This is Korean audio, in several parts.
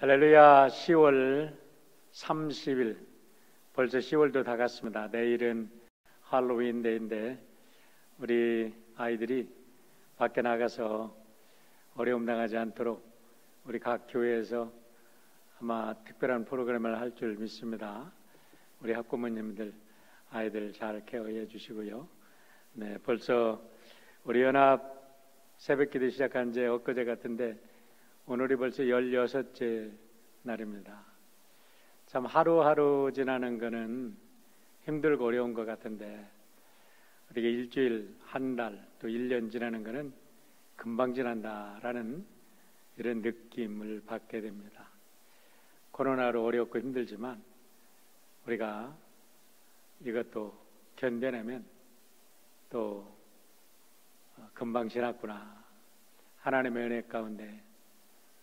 할렐루야. 10월 30일, 벌써 10월도 다 갔습니다. 내일은 할로윈 데이인데 우리 아이들이 밖에 나가서 어려움 당하지 않도록 우리 각 교회에서 아마 특별한 프로그램을 할 줄 믿습니다. 우리 학부모님들 아이들 잘 케어해 주시고요. 네, 벌써 우리 연합 새벽기도 시작한 지 엊그제 같은데 오늘이 벌써 16째 날입니다. 참 하루하루 지나는 거는 힘들고 어려운 것 같은데 우리가 일주일, 한 달, 또 1년 지나는 거는 금방 지난다라는 이런 느낌을 받게 됩니다. 코로나로 어렵고 힘들지만 우리가 이것도 견뎌내면 또 금방 지났구나. 하나님의 은혜 가운데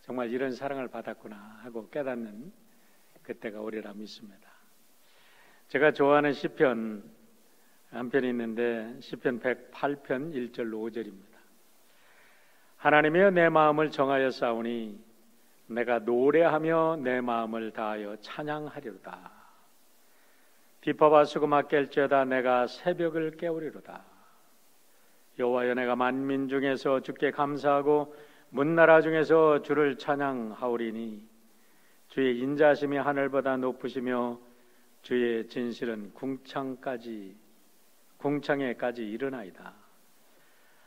정말 이런 사랑을 받았구나 하고 깨닫는 그때가 오리라 믿습니다. 제가 좋아하는 시편 한 편이 있는데 시편 108편 1절로 5절입니다. 하나님이여 내 마음을 정하여 싸우니 내가 노래하며 내 마음을 다하여 찬양하리로다. 비파와 수금아 깰지어다 내가 새벽을 깨우리로다. 여호와여 내가 만민 중에서 주께 감사하고 문나라 중에서 주를 찬양하오리니 주의 인자심이 하늘보다 높으시며 주의 진실은 궁창에까지 이르나이다.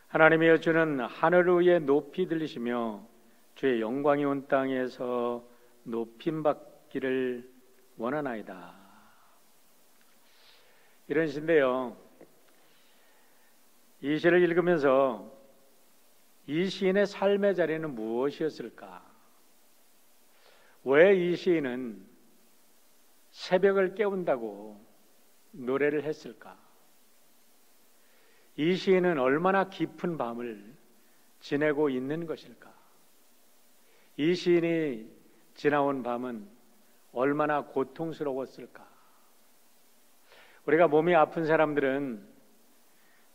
하나님이여 주는 하늘 위에 높이 들리시며 주의 영광이 온 땅에서 높임받기를 원하나이다. 이런 시인데요, 이 시를 읽으면서 이 시인의 삶의 자리는 무엇이었을까? 왜 이 시인은 새벽을 깨운다고 노래를 했을까? 이 시인은 얼마나 깊은 밤을 지내고 있는 것일까? 이 시인이 지나온 밤은 얼마나 고통스러웠을까? 우리가 몸이 아픈 사람들은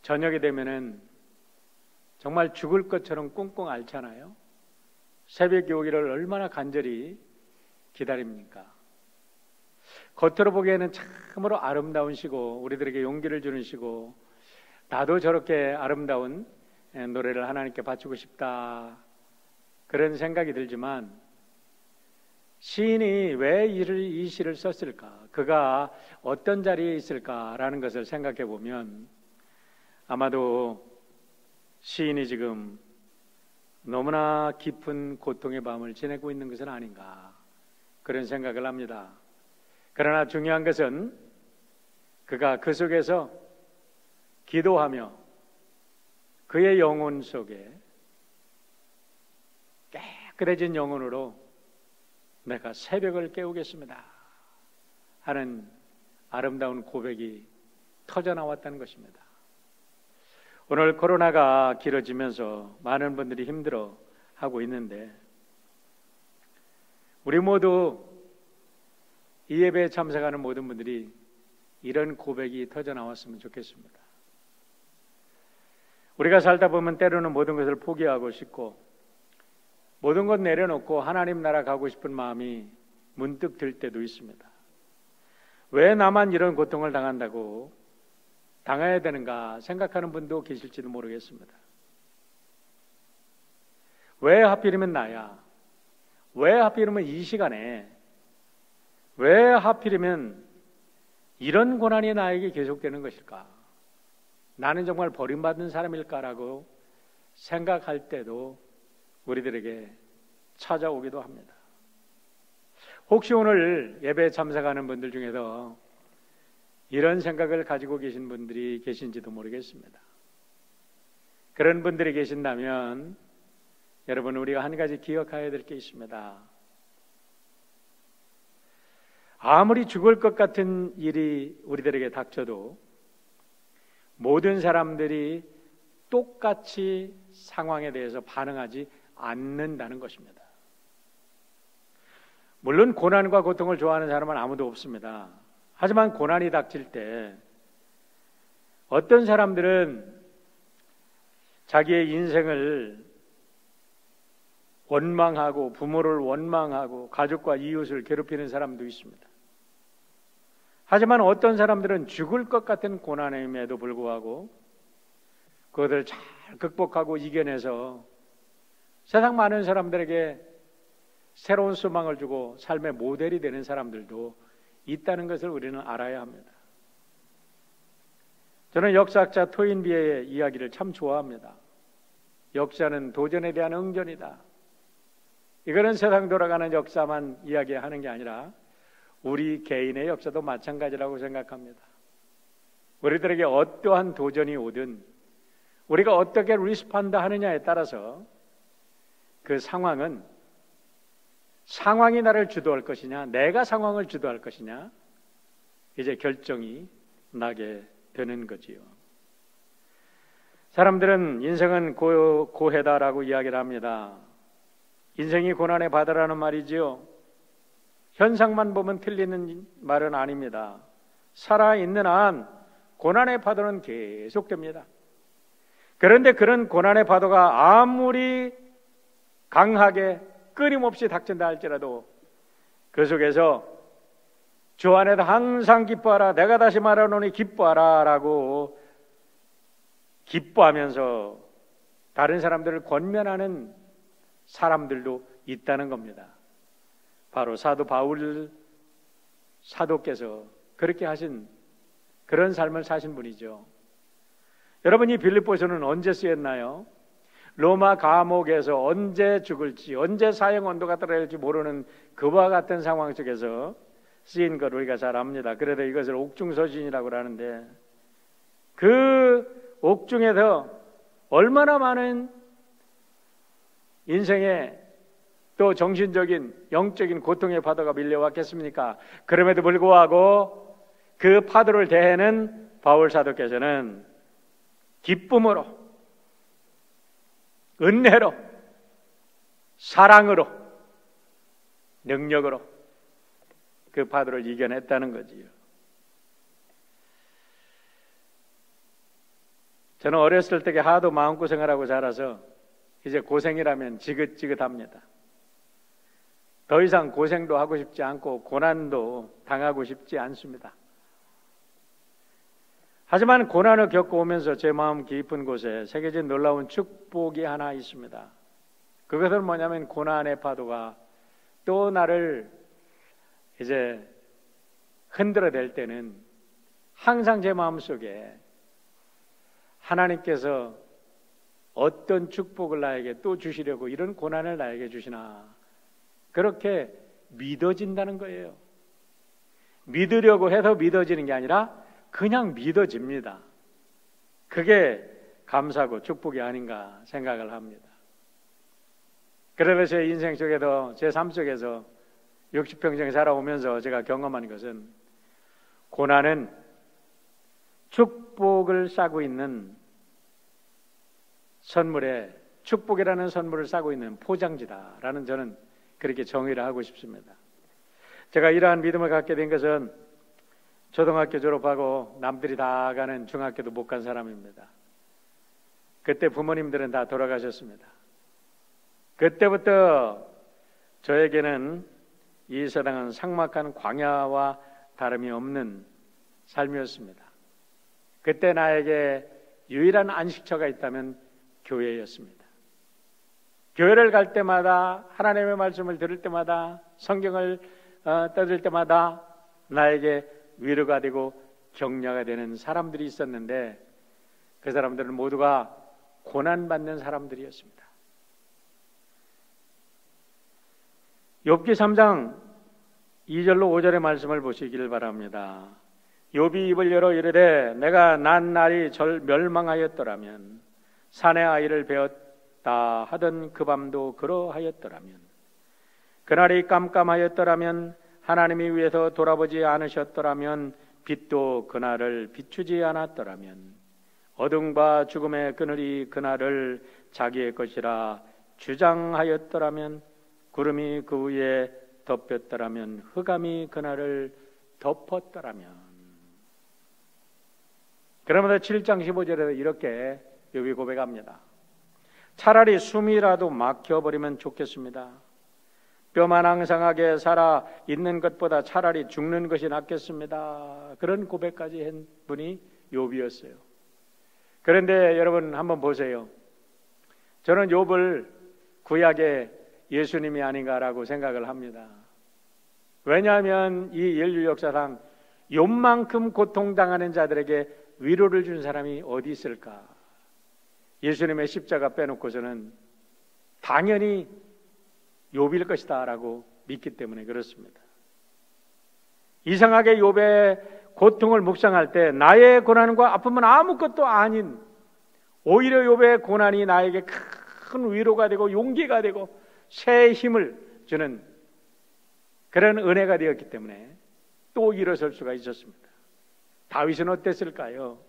저녁이 되면은 정말 죽을 것처럼 꽁꽁 앓잖아요. 새벽이 오기를 얼마나 간절히 기다립니까? 겉으로 보기에는 참으로 아름다운 시고 우리들에게 용기를 주는 시고 나도 저렇게 아름다운 노래를 하나님께 바치고 싶다 그런 생각이 들지만 시인이 왜 이 시를 썼을까? 그가 어떤 자리에 있을까라는 것을 생각해 보면 아마도 시인이 지금 너무나 깊은 고통의 밤을 지내고 있는 것은 아닌가 그런 생각을 합니다. 그러나 중요한 것은 그가 그 속에서 기도하며 그의 영혼 속에 깨끗해진 영혼으로 내가 새벽을 깨우겠습니다 하는 아름다운 고백이 터져나왔다는 것입니다. 오늘 코로나가 길어지면서 많은 분들이 힘들어하고 있는데 우리 모두 이 예배에 참석하는 모든 분들이 이런 고백이 터져나왔으면 좋겠습니다. 우리가 살다 보면 때로는 모든 것을 포기하고 싶고 모든 것 내려놓고 하나님 나라 가고 싶은 마음이 문득 들 때도 있습니다. 왜 나만 이런 고통을 당해야 되는가 생각하는 분도 계실지도 모르겠습니다. 왜 하필이면 나야? 왜 하필이면 이 시간에? 왜 하필이면 이런 고난이 나에게 계속되는 것일까? 나는 정말 버림받는 사람일까라고 생각할 때도 우리들에게 찾아오기도 합니다. 혹시 오늘 예배에 참석하는 분들 중에서 이런 생각을 가지고 계신 분들이 계신지도 모르겠습니다. 그런 분들이 계신다면 여러분 우리가 한 가지 기억해야 될 게 있습니다. 아무리 죽을 것 같은 일이 우리들에게 닥쳐도 모든 사람들이 똑같이 상황에 대해서 반응하지 않는다는 것입니다. 물론 고난과 고통을 좋아하는 사람은 아무도 없습니다. 하지만 고난이 닥칠 때 어떤 사람들은 자기의 인생을 원망하고 부모를 원망하고 가족과 이웃을 괴롭히는 사람도 있습니다. 하지만 어떤 사람들은 죽을 것 같은 고난임에도 불구하고 그것을 잘 극복하고 이겨내서 세상 많은 사람들에게 새로운 소망을 주고 삶의 모델이 되는 사람들도 있다는 것을 우리는 알아야 합니다. 저는 역사학자 토인비의 이야기를 참 좋아합니다. 역사는 도전에 대한 응전이다. 이거는 세상 돌아가는 역사만 이야기하는 게 아니라 우리 개인의 역사도 마찬가지라고 생각합니다. 우리들에게 어떠한 도전이 오든 우리가 어떻게 리스폰드 하느냐에 따라서 그 상황이 나를 주도할 것이냐, 내가 상황을 주도할 것이냐, 이제 결정이 나게 되는 거지요. 사람들은 인생은 고해다라고 이야기를 합니다. 인생이 고난의 바다라는 말이지요. 현상만 보면 틀리는 말은 아닙니다. 살아있는 한 고난의 파도는 계속됩니다. 그런데 그런 고난의 파도가 아무리 강하게 끊임없이 닥친다 할지라도 그 속에서 주 안에서 항상 기뻐하라, 내가 다시 말하노니 기뻐하라 라고 기뻐하면서 다른 사람들을 권면하는 사람들도 있다는 겁니다. 바로 사도 바울 사도께서 그렇게 하신 그런 삶을 사신 분이죠. 여러분, 이 빌립보서는 언제 쓰였나요? 로마 감옥에서 언제 죽을지, 언제 사형 언도가 떨어질지 모르는 그와 같은 상황 속에서 쓰인 걸 우리가 잘 압니다. 그래도 이것을 옥중서신이라고 하는데 그 옥중에서 얼마나 많은 인생의 또 정신적인 영적인 고통의 파도가 밀려왔겠습니까? 그럼에도 불구하고 그 파도를 대해는 바울 사도께서는 기쁨으로, 은혜로, 사랑으로, 능력으로 그 파도를 이겨냈다는 거지요. 저는 어렸을 때 하도 마음고생을 하고 자라서 이제 고생이라면 지긋지긋합니다. 더 이상 고생도 하고 싶지 않고 고난도 당하고 싶지 않습니다. 하지만 고난을 겪어오면서 제 마음 깊은 곳에 새겨진 놀라운 축복이 하나 있습니다. 그것은 뭐냐면 고난의 파도가 또 나를 이제 흔들어댈 때는 항상 제 마음속에 하나님께서 어떤 축복을 나에게 또 주시려고 이런 고난을 나에게 주시나 그렇게 믿어진다는 거예요. 믿으려고 해서 믿어지는 게 아니라 그냥 믿어집니다. 그게 감사고 축복이 아닌가 생각을 합니다. 그래서 제 인생 속에서 제 삶 속에서 60평생 살아오면서 제가 경험한 것은 고난은 축복을 싸고 있는 선물에 축복이라는 선물을 싸고 있는 포장지다라는 저는 그렇게 정의를 하고 싶습니다. 제가 이러한 믿음을 갖게 된 것은 초등학교 졸업하고 남들이 다 가는 중학교도 못 간 사람입니다. 그때 부모님들은 다 돌아가셨습니다. 그때부터 저에게는 이 세상은 삭막한 광야와 다름이 없는 삶이었습니다. 그때 나에게 유일한 안식처가 있다면 교회였습니다. 교회를 갈 때마다 하나님의 말씀을 들을 때마다 성경을 떠들 때마다 나에게 위로가 되고 격려가 되는 사람들이 있었는데 그 사람들은 모두가 고난받는 사람들이었습니다. 욥기 3장 2절로 5절의 말씀을 보시기를 바랍니다. 욥이 입을 열어 이르되 내가 난 날이 멸망하였더라면 산의 아이를 베었다 하던 그 밤도 그러하였더라면 그날이 깜깜하였더라면 하나님이 위에서 돌아보지 않으셨더라면 빛도 그날을 비추지 않았더라면 어둠과 죽음의 그늘이 그날을 자기의 것이라 주장하였더라면 구름이 그 위에 덮였더라면 흑암이 그날을 덮었더라면. 그러면서 7장 15절에 이렇게 욥이 고백합니다. 차라리 숨이라도 막혀버리면 좋겠습니다. 뼈만 앙상하게 살아 있는 것보다 차라리 죽는 것이 낫겠습니다. 그런 고백까지 한 분이 욥이었어요. 그런데 여러분 한번 보세요. 저는 욥을 구약의 예수님이 아닌가라고 생각을 합니다. 왜냐하면 이 인류 역사상 욥만큼 고통당하는 자들에게 위로를 준 사람이 어디 있을까? 예수님의 십자가 빼놓고서는 당연히 욥일 것이다 라고 믿기 때문에 그렇습니다. 이상하게 욥의 고통을 묵상할 때 나의 고난과 아픔은 아무것도 아닌, 오히려 욥의 고난이 나에게 큰 위로가 되고 용기가 되고 새 힘을 주는 그런 은혜가 되었기 때문에 또 일어설 수가 있었습니다. 다윗은 어땠을까요?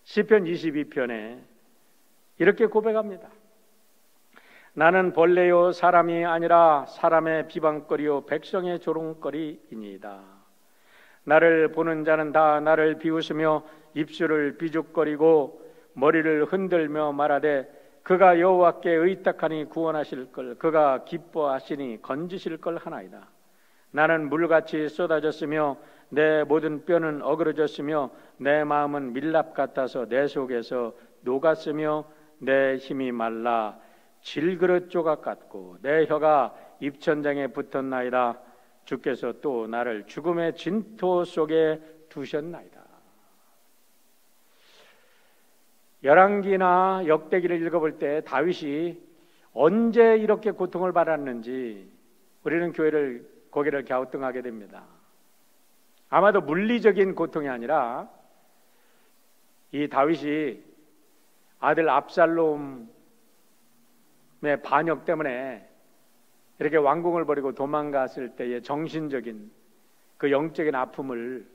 시편 22편에 이렇게 고백합니다. 나는 벌레요 사람이 아니라 사람의 비방거리요 백성의 조롱거리이니이다. 나를 보는 자는 다 나를 비웃으며 입술을 비죽거리고 머리를 흔들며 말하되 그가 여호와께 의탁하니 구원하실 걸, 그가 기뻐하시니 건지실 걸 하나이다. 나는 물같이 쏟아졌으며 내 모든 뼈는 어그러졌으며 내 마음은 밀랍 같아서 내 속에서 녹았으며 내 힘이 말라 질그릇 조각 같고 내 혀가 입천장에 붙었나이다. 주께서 또 나를 죽음의 진토 속에 두셨나이다. 열왕기나 역대기를 읽어볼 때 다윗이 언제 이렇게 고통을 받았는지 우리는 고개를 갸우뚱하게 됩니다. 아마도 물리적인 고통이 아니라 이 다윗이 아들 압살롬의 반역 때문에 이렇게 왕궁을 버리고 도망갔을 때의 정신적인 그 영적인 아픔을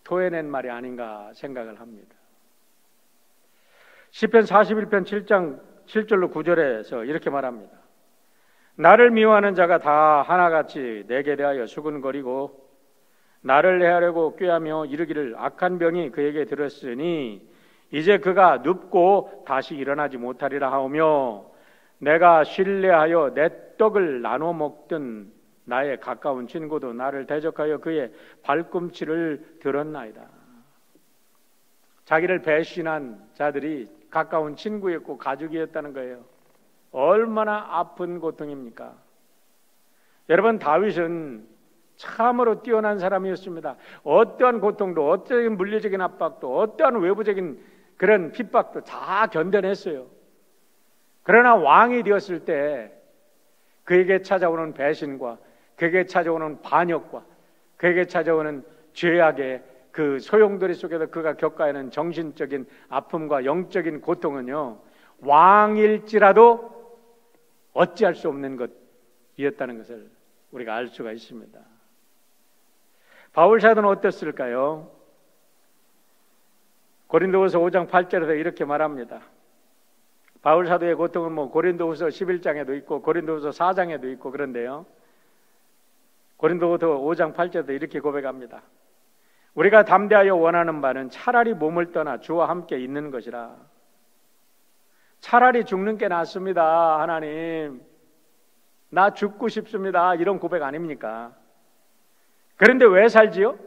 토해낸 말이 아닌가 생각을 합니다. 시편 41편 7장 7절로 9절에서 이렇게 말합니다. 나를 미워하는 자가 다 하나같이 내게 대하여 수군거리고 나를 해하려고 꾀하며 이르기를 악한 병이 그에게 들었으니 이제 그가 눕고 다시 일어나지 못하리라 하오며 내가 신뢰하여 내 떡을 나눠 먹던 나의 가까운 친구도 나를 대적하여 그의 발꿈치를 들었나이다. 자기를 배신한 자들이 가까운 친구였고 가족이었다는 거예요. 얼마나 아픈 고통입니까? 여러분, 다윗은 참으로 뛰어난 사람이었습니다. 어떠한 고통도, 어떠한 물리적인 압박도, 어떠한 외부적인 그런 핍박도 다 견뎌냈어요. 그러나 왕이 되었을 때 그에게 찾아오는 배신과 그에게 찾아오는 반역과 그에게 찾아오는 죄악의 그 소용돌이 속에서 그가 겪어야 하는 정신적인 아픔과 영적인 고통은요, 왕일지라도 어찌할 수 없는 것이었다는 것을 우리가 알 수가 있습니다. 바울 사도는 어땠을까요? 고린도후서 5장 8절에서 이렇게 말합니다. 바울 사도의 고통은 고린도후서 11장에도 있고 고린도후서 4장에도 있고 그런데요, 고린도후서 5장 8절에도 이렇게 고백합니다. 우리가 담대하여 원하는 바는 차라리 몸을 떠나 주와 함께 있는 것이라. 차라리 죽는 게 낫습니다. 하나님, 나 죽고 싶습니다. 이런 고백 아닙니까? 그런데 왜 살지요?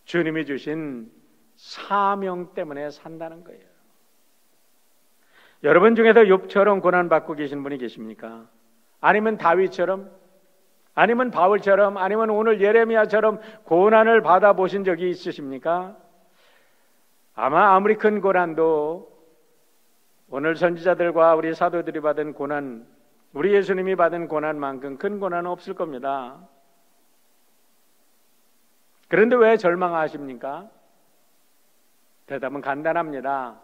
주님이 주신 사명 때문에 산다는 거예요. 여러분 중에서 욥처럼 고난받고 계신 분이 계십니까? 아니면 다윗처럼, 아니면 바울처럼, 아니면 오늘 예레미야처럼 고난을 받아보신 적이 있으십니까? 아무리 큰 고난도 오늘 선지자들과 우리 사도들이 받은 고난, 우리 예수님이 받은 고난만큼 큰 고난은 없을 겁니다. 그런데 왜 절망하십니까? 대답은 간단합니다.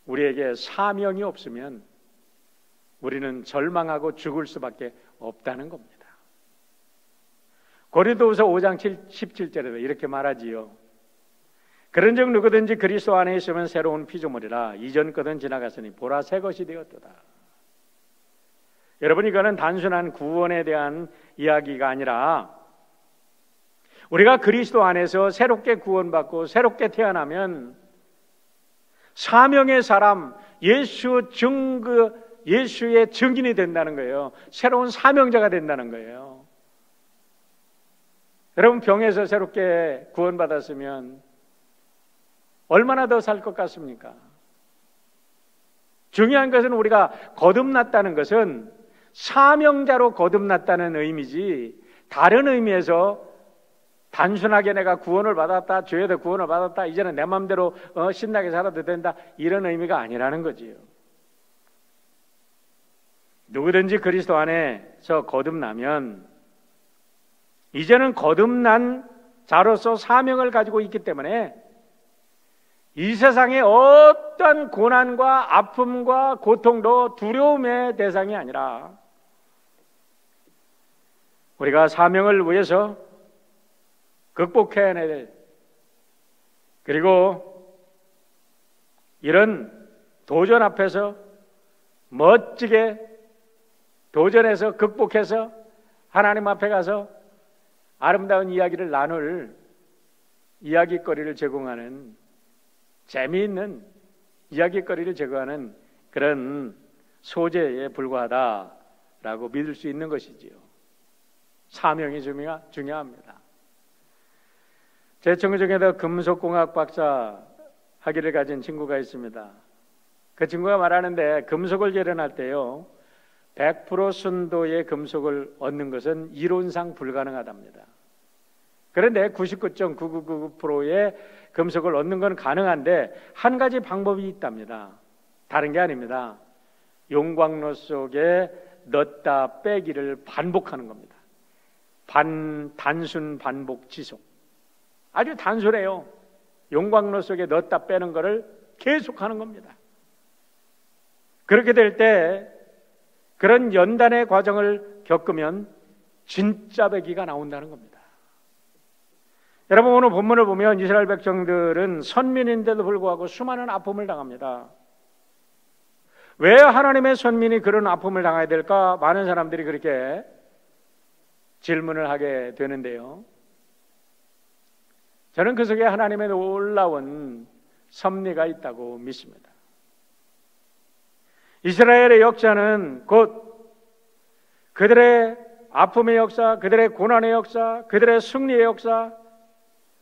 우리에게 사명이 없으면 우리는 절망하고 죽을 수밖에 없다는 겁니다. 고린도후서 5장 17절에도 이렇게 말하지요. 그런즉 누구든지 그리스도 안에 있으면 새로운 피조물이라 이전 것은 지나갔으니 보라 새 것이 되었도다. 여러분, 이거는 단순한 구원에 대한 이야기가 아니라 우리가 그리스도 안에서 새롭게 구원받고 새롭게 태어나면 사명의 사람, 예수의 증인이 된다는 거예요. 새로운 사명자가 된다는 거예요. 여러분, 병에서 새롭게 구원받았으면 얼마나 더 살 것 같습니까? 중요한 것은 우리가 거듭났다는 것은 사명자로 거듭났다는 의미지, 다른 의미에서 단순하게 내가 구원을 받았다, 죄에서 구원을 받았다, 이제는 내 마음대로 신나게 살아도 된다, 이런 의미가 아니라는 거지요. 누구든지 그리스도 안에서 거듭나면 이제는 거듭난 자로서 사명을 가지고 있기 때문에 이 세상의 어떤 고난과 아픔과 고통도 두려움의 대상이 아니라 우리가 사명을 위해서 극복해낼, 그리고 이런 도전 앞에서 멋지게 도전해서 극복해서 하나님 앞에 가서 아름다운 이야기를 나눌 이야기거리를 제공하는, 재미있는 이야기거리를 제공하는 그런 소재에 불과하다라고 믿을 수 있는 것이지요. 사명이 중요합니다. 제 친구 중에도 금속공학 박사 학위를 가진 친구가 있습니다. 그 친구가 말하는데 금속을 재련할 때요, 100% 순도의 금속을 얻는 것은 이론상 불가능하답니다. 그런데 99.999%의 금속을 얻는 건 가능한데 한 가지 방법이 있답니다. 다른 게 아닙니다. 용광로 속에 넣었다 빼기를 반복하는 겁니다. 단순 반복 지속. 아주 단순해요. 용광로 속에 넣었다 빼는 거를 계속하는 겁니다. 그렇게 될 때 그런 연단의 과정을 겪으면 진짜 배기가 나온다는 겁니다. 여러분, 오늘 본문을 보면 이스라엘 백성들은 선민인데도 불구하고 수많은 아픔을 당합니다. 왜 하나님의 선민이 그런 아픔을 당해야 될까? 많은 사람들이 그렇게 질문을 하게 되는데요. 저는 그 속에 하나님의 놀라운 섭리가 있다고 믿습니다. 이스라엘의 역사는 곧 그들의 아픔의 역사, 그들의 고난의 역사, 그들의 승리의 역사,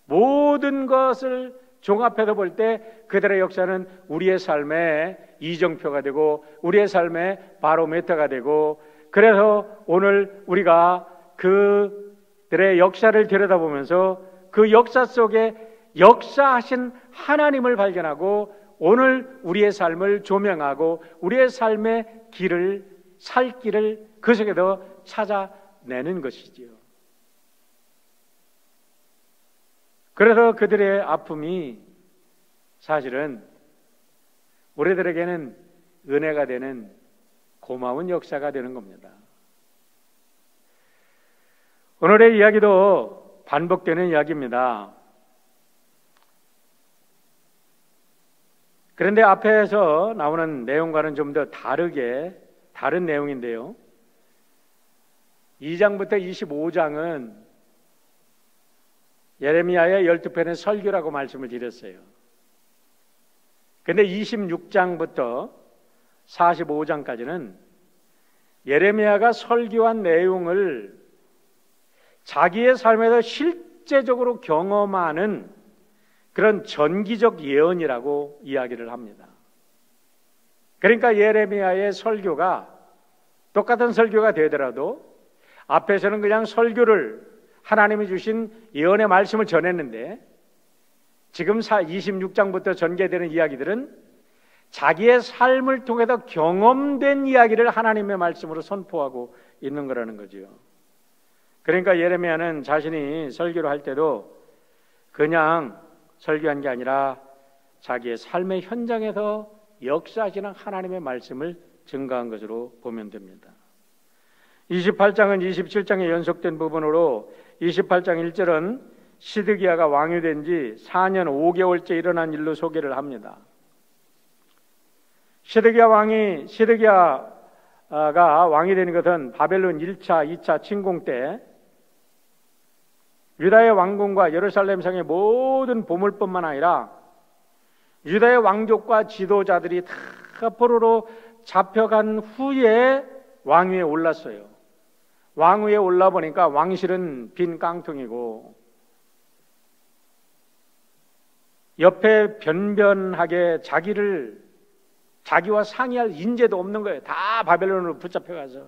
모든 것을 종합해서 볼 때 그들의 역사는 우리의 삶의 이정표가 되고 우리의 삶의 바로미터가 되고, 그래서 오늘 우리가 그들의 역사를 들여다보면서 그 역사 속에 역사하신 하나님을 발견하고 오늘 우리의 삶을 조명하고 우리의 삶의 길을, 살 길을 그 속에서 찾아내는 것이지요. 그래서 그들의 아픔이 사실은 우리들에게는 은혜가 되는 고마운 역사가 되는 겁니다. 오늘의 이야기도 반복되는 이야기입니다. 그런데 앞에서 나오는 내용과는 좀 더 다른 내용인데요. 2장부터 25장은 예레미야의 12편의 설교라고 말씀을 드렸어요. 그런데 26장부터 45장까지는 예레미야가 설교한 내용을 자기의 삶에서 실제적으로 경험하는 그런 전기적 예언이라고 이야기를 합니다. 그러니까 예레미야의 설교가 똑같은 설교가 되더라도 앞에서는 그냥 설교를, 하나님이 주신 예언의 말씀을 전했는데 지금 26장부터 전개되는 이야기들은 자기의 삶을 통해서 경험된 이야기를 하나님의 말씀으로 선포하고 있는 거라는 거죠. 그러니까 예레미야는 자신이 설교를 할 때도 그냥 설교한 게 아니라 자기의 삶의 현장에서 역사하시는 하나님의 말씀을 증거한 것으로 보면 됩니다. 28장은 27장에 연속된 부분으로 28장 1절은 시드기야가 왕이 된 지 4년 5개월째 일어난 일로 소개를 합니다. 시드기야가 왕이 되는 것은 바벨론 1차, 2차 침공 때 유다의 왕궁과 예루살렘 성의 모든 보물뿐만 아니라 유다의 왕족과 지도자들이 다 포로로 잡혀간 후에 왕위에 올랐어요. 왕위에 올라 보니까 왕실은 빈 깡통이고 옆에 변변하게 자기와 상의할 인재도 없는 거예요. 다 바벨론으로 붙잡혀가서.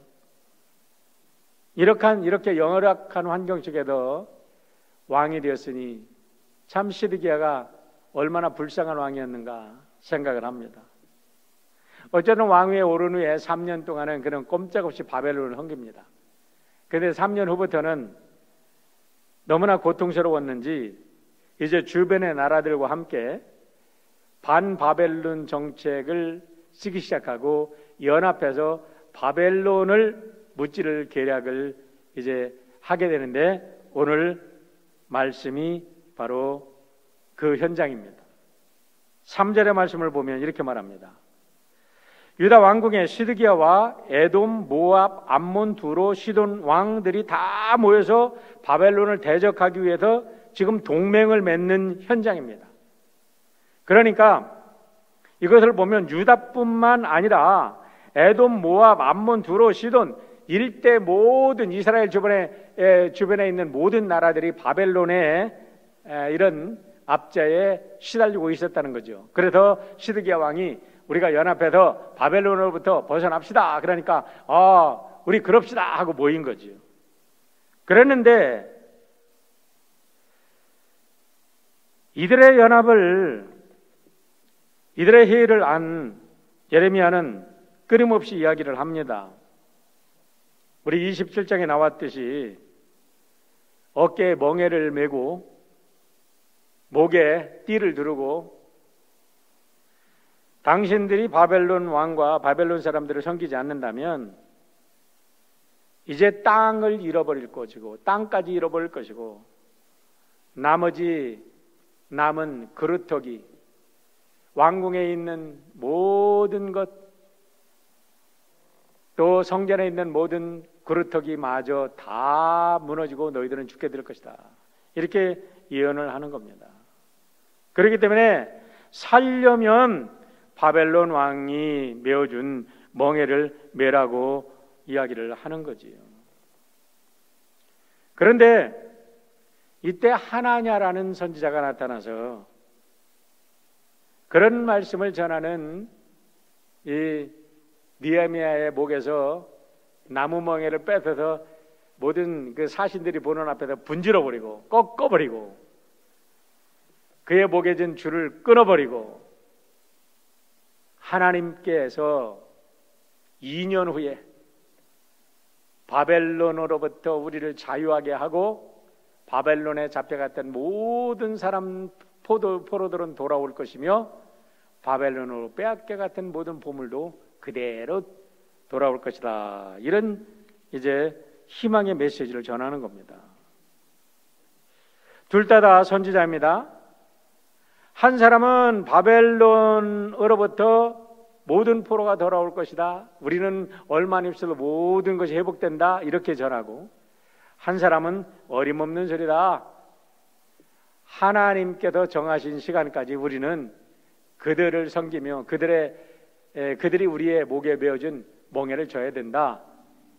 이렇게 열악한 환경 속에도 왕이 되었으니 참 시드기야가 얼마나 불쌍한 왕이었는가 생각을 합니다. 어쨌든 왕위에 오른 후에 3년 동안은 그는 꼼짝없이 바벨론을 헝깁니다. 그런데 3년 후부터는 너무나 고통스러웠는지 이제 주변의 나라들과 함께 반바벨론 정책을 쓰기 시작하고 연합해서 바벨론을 무찌를 계략을 이제 하게 되는데 오늘 말씀이 바로 그 현장입니다. 3절의 말씀을 보면 이렇게 말합니다. 유다 왕궁의 시드기야와 에돔, 모압, 암몬, 두로, 시돈 왕들이 다 모여서 바벨론을 대적하기 위해서 지금 동맹을 맺는 현장입니다. 그러니까 이것을 보면 유다뿐만 아니라 에돔, 모압, 암몬, 두로, 시돈 일대 모든 이스라엘 주변에 있는 모든 나라들이 바벨론의 이런 압제에 시달리고 있었다는 거죠. 그래서 시드기야 왕이 우리가 연합해서 바벨론으로부터 벗어납시다. 그러니까 우리 그럽시다 하고 모인 거죠. 그랬는데 이들의 회의를 안 예레미야는 끊임없이 이야기를 합니다. 우리 27장에 나왔듯이 어깨에 멍에를 메고 목에 띠를 두르고 당신들이 바벨론 왕과 바벨론 사람들을 섬기지 않는다면 이제 땅을 잃어버릴 것이고 땅까지 잃어버릴 것이고 나머지 남은 그루터기 왕궁에 있는 모든 것 또 성전에 있는 모든 그루터기 마저 다 무너지고 너희들은 죽게 될 것이다. 이렇게 예언을 하는 겁니다. 그렇기 때문에 살려면 바벨론 왕이 메어준 멍에를 메라고 이야기를 하는 거지요. 그런데 이때 하나냐라는 선지자가 나타나서 그런 말씀을 전하는 이 느헤미야의 목에서 나무 멍에를 뺏어서 모든 그 사신들이 보는 앞에서 분질러버리고 꺾어버리고 그의 목에 진 줄을 끊어버리고 하나님께서 2년 후에 바벨론으로부터 우리를 자유하게 하고 바벨론에 잡혀갔던 모든 사람 포로들은 돌아올 것이며 바벨론으로 빼앗겨갔던 모든 보물도 그대로 돌아올 것이다. 이런 이제 희망의 메시지를 전하는 겁니다. 둘 다 선지자입니다. 한 사람은 바벨론으로부터 모든 포로가 돌아올 것이다. 우리는 얼마 안 있어도 모든 것이 회복된다. 이렇게 전하고 한 사람은 어림없는 소리다. 하나님께서 정하신 시간까지 우리는 그들을 섬기며 그들이 우리의 목에 메어준 멍에를 져야 된다.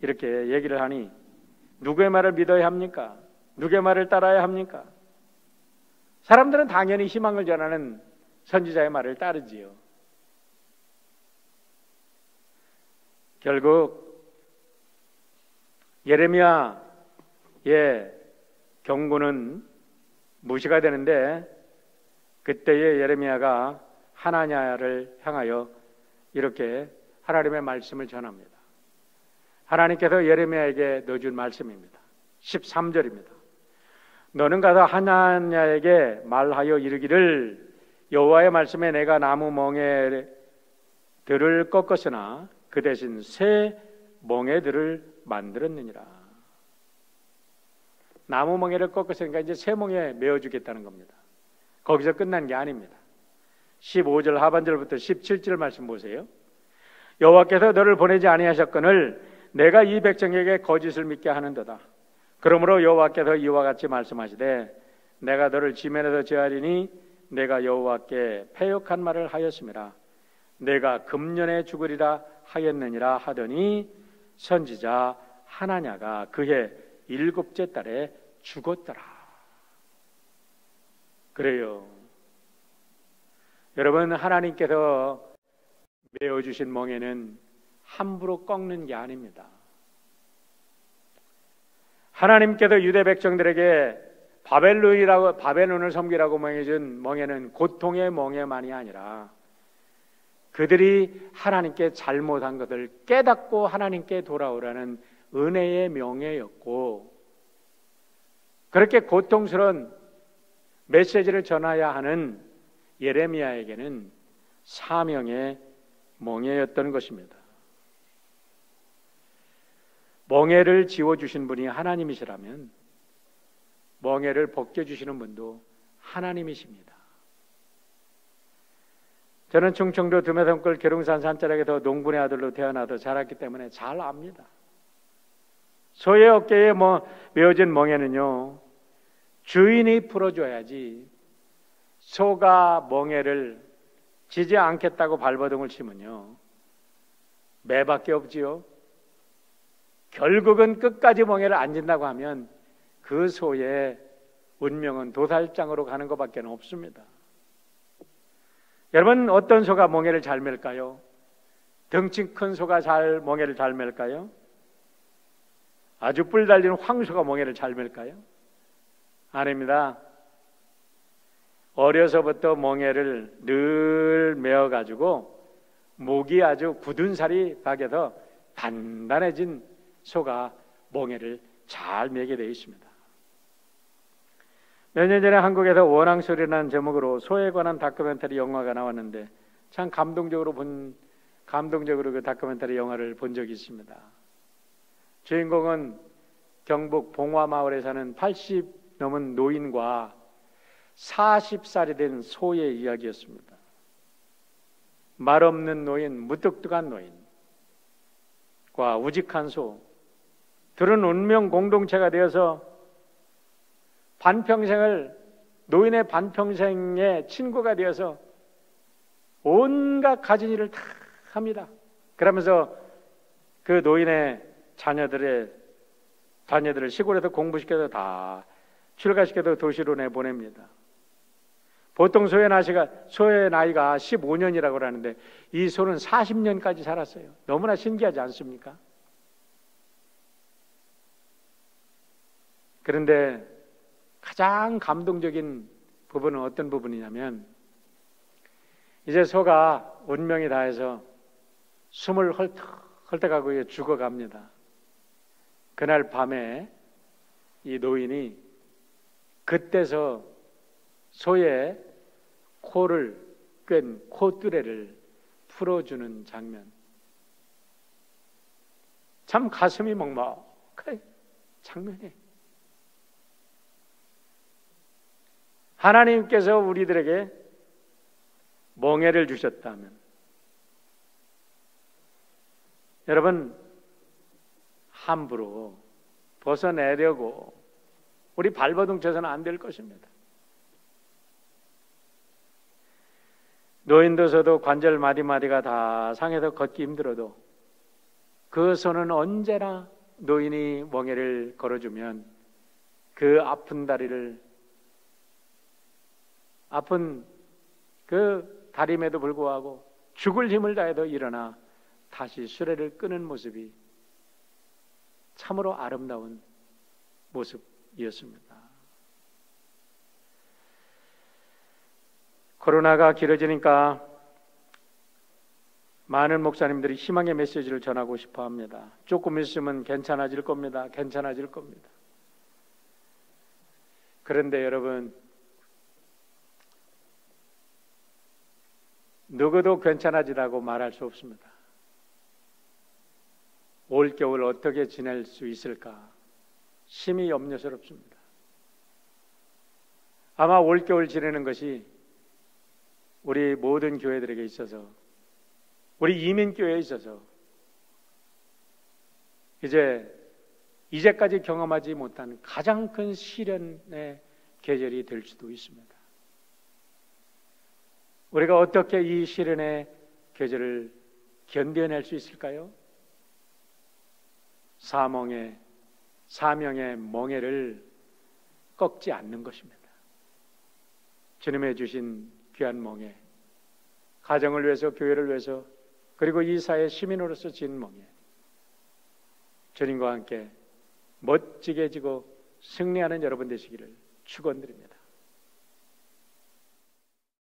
이렇게 얘기를 하니 누구의 말을 믿어야 합니까? 누구의 말을 따라야 합니까? 사람들은 당연히 희망을 전하는 선지자의 말을 따르지요. 결국 예레미야의 경고는 무시가 되는데 그때의 예레미야가 하나냐를 향하여 이렇게 하나님의 말씀을 전합니다. 하나님께서 예레미야에게 넣어준 말씀입니다. 13절입니다. 너는 가서 하나냐에게 말하여 이르기를 여호와의 말씀에 내가 나무 멍에들을 꺾었으나 그 대신 새 멍에들을 만들었느니라. 나무 멍에를 꺾었으니까 이제 새 멍에 메어주겠다는 겁니다. 거기서 끝난 게 아닙니다. 15절 하반절부터 17절 말씀 보세요. 여호와께서 너를 보내지 아니하셨거늘 내가 이 백성에게 거짓을 믿게 하는도다. 그러므로 여호와께서 이와 같이 말씀하시되 내가 너를 지면에서 제하리니 내가 여호와께 패역한 말을 하였음이라. 내가 금년에 죽으리라 하였느니라 하더니 선지자 하나냐가 그해 7째 달에 죽었더라. 그래요. 여러분, 하나님께서 메어주신 멍에는 함부로 꺾는 게 아닙니다. 하나님께서 유대 백성들에게 바벨론을 섬기라고 멍해준 멍에는 고통의 멍에만이 아니라 그들이 하나님께 잘못한 것을 깨닫고 하나님께 돌아오라는 은혜의 명예였고, 그렇게 고통스러운 메시지를 전해야 하는 예레미야에게는 사명의 멍에였던 것입니다. 멍에를 지워주신 분이 하나님이시라면 멍에를 벗겨주시는 분도 하나님이십니다. 저는 충청도 두메산골 계룡산 산자락에서 농부의 아들로 태어나서 자랐기 때문에 잘 압니다. 소의 어깨에 메어진 멍에는요, 주인이 풀어줘야지 소가 멍에를 지지 않겠다고 발버둥을 치면요, 매밖에 없지요. 결국은 끝까지 멍에를 안 진다고 하면 그 소의 운명은 도살장으로 가는 것밖에 없습니다. 여러분, 어떤 소가 멍에를 잘 맬까요? 덩치 큰 소가 멍에를 잘 맬까요? 아주 뿔 달린 황소가 멍에를 잘 맬까요? 아닙니다. 어려서부터 멍에를 늘 메어가지고 목이 아주 굳은 살이 박여서 단단해진 소가 멍에를 잘 매게 되어 있습니다. 몇 년 전에 한국에서 원앙소리라는 제목으로 소에 관한 다큐멘터리 영화가 나왔는데 참 감동적으로 그 다큐멘터리 영화를 본 적이 있습니다. 주인공은 경북 봉화마을에 사는 80 넘은 노인과 40살이 된 소의 이야기였습니다. 말 없는 노인, 무뚝뚝한 노인과 우직한 소, 둘은 운명 공동체가 되어서 노인의 반평생의 친구가 되어서 온갖 가진 일을 다 합니다. 그러면서 그 노인의 자녀들을 시골에서 공부시켜서 다 출가시켜서 도시로 내보냅니다. 보통 소의 나이가 15년이라고 하는데 이 소는 40년까지 살았어요. 너무나 신기하지 않습니까? 그런데 가장 감동적인 부분은 어떤 부분이냐면, 이제 소가 운명이 다해서 숨을 헐떡하고 죽어갑니다. 그날 밤에 이 노인이 그때서 소의 코를 꿰ν 콧뚜레를 풀어주는 장면, 참 가슴이 먹먹한 장면이에요. 하나님께서 우리들에게 멍에를 주셨다면, 여러분, 함부로 벗어내려고 우리 발버둥 쳐서는 안 될 것입니다. 노인도 저도 관절 마디마디가 다 상해서 걷기 힘들어도 그 손은 언제나 노인이 멍에를 걸어주면 그 아픈 그 다림에도 불구하고 죽을 힘을 다해도 일어나 다시 수레를 끄는 모습이 참으로 아름다운 모습이었습니다. 코로나가 길어지니까 많은 목사님들이 희망의 메시지를 전하고 싶어 합니다. 조금 있으면 괜찮아질 겁니다. 괜찮아질 겁니다. 그런데 여러분, 누구도 괜찮아지라고 말할 수 없습니다. 올겨울 어떻게 지낼 수 있을까 심히 염려스럽습니다. 아마 올겨울 지내는 것이 우리 모든 교회들에게 있어서, 우리 이민교회에 있어서 이제까지 경험하지 못한 가장 큰 시련의 계절이 될 수도 있습니다. 우리가 어떻게 이 시련의 계절을 견뎌낼 수 있을까요? 사명의 멍에를 꺾지 않는 것입니다. 주님의 주신 귀한 멍에, 가정을 위해서, 교회를 위해서, 그리고 이 사회 시민으로서 진 멍에 주님과 함께 멋지게 지고 승리하는 여러분 되시기를 축원드립니다.